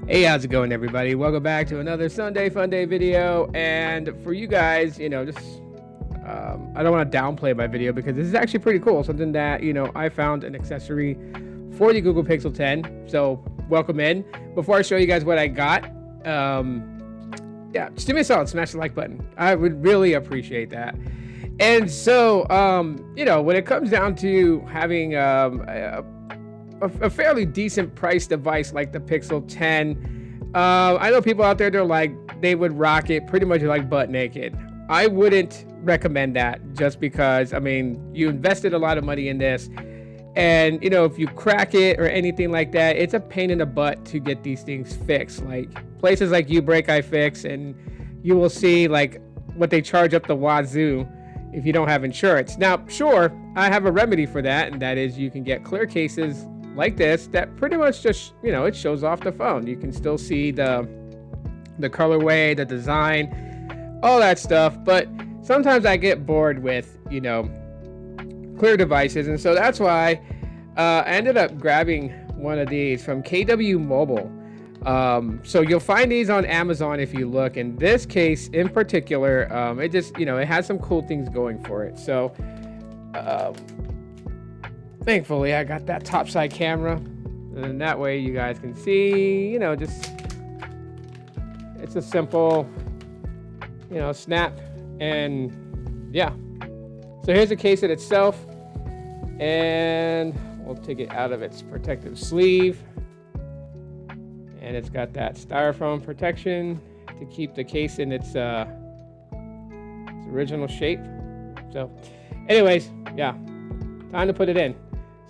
Hey, how's it going, everybody? Welcome back to another Sunday Fun Day video. And for you guys, I don't want to downplay my video because this is actually pretty cool. Something that, I found an accessory for the Google Pixel 10. So welcome in. Before I show you guys what I got, just do me a solid, smash the like button. I would really appreciate that. And so, when it comes down to having a fairly decent price device like the Pixel 10, I know people out there, they would rock it pretty much like butt naked. I wouldn't recommend that, just because, you invested a lot of money in this, and if you crack it or anything like that, it's a pain in the butt to get these things fixed. Like places like iFix, and you will see what they charge up the wazoo if you don't have insurance. Now, sure, I have a remedy for that, and that is you can get clear cases like this that pretty much just, it shows off the phone. You can still see the colorway, the design, all that stuff. But sometimes I get bored with, clear devices. And so that's why I ended up grabbing one of these from kwmobile. So you'll find these on Amazon if you look. In this case in particular, it just, it has some cool things going for it. So thankfully I got that top side camera, and that way you guys can see, just, it's a simple, snap. And yeah, so here's the case in itself, and we'll take it out of its protective sleeve, and it's got that styrofoam protection to keep the case in its original shape. So anyways, yeah, time to put it in.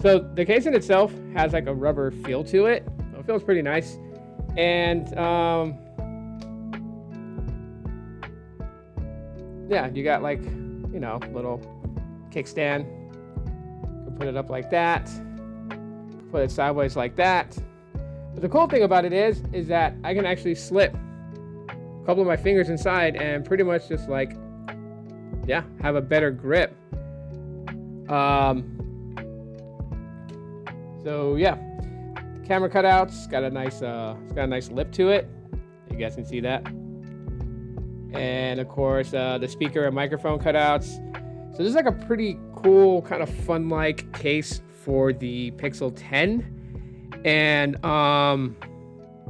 So the case in itself has like a rubber feel to it. So it feels pretty nice. And yeah, you got little kickstand. You can put it up like that. Put it sideways like that. But the cool thing about it is that I can actually slip a couple of my fingers inside and pretty much just have a better grip. So yeah, the camera cutouts got a nice lip to it. You guys can see that. And of course, the speaker and microphone cutouts. So this is like a pretty cool, kind of fun-like case for the Pixel 10. And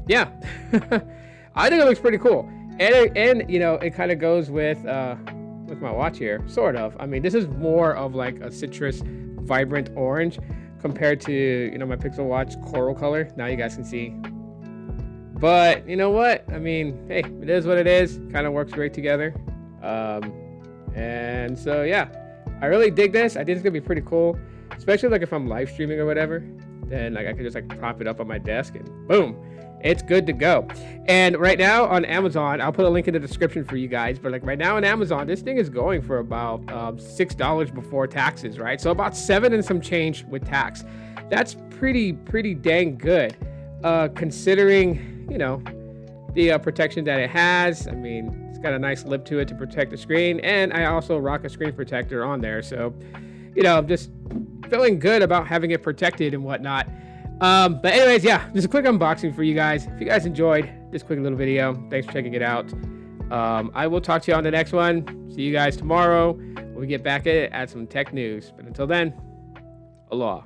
yeah, I think it looks pretty cool. And it kind of goes with my watch here, sort of. This is more of like a citrus, vibrant orange, compared to, my Pixel Watch coral color. Now you guys can see. But you know what? Hey, it is what it is. Kind of works great together. And so, yeah, I really dig this. I think it's going to be pretty cool, especially if I'm live streaming or whatever. Then I could just prop it up on my desk and boom, it's good to go. And right now on Amazon, I'll put a link in the description for you guys, but right now on Amazon, this thing is going for about $6 before taxes, right? So about $7 and some change with tax. That's pretty dang good, considering, the protection that it has. It's got a nice lip to it to protect the screen, and I also rock a screen protector on there. So, I'm just feeling good about having it protected and whatnot. But anyways, yeah, just a quick unboxing for you guys. If you guys enjoyed this quick little video, thanks for checking it out. I will talk to you on the next one. See you guys tomorrow when we get back at some tech news. But until then, aloha.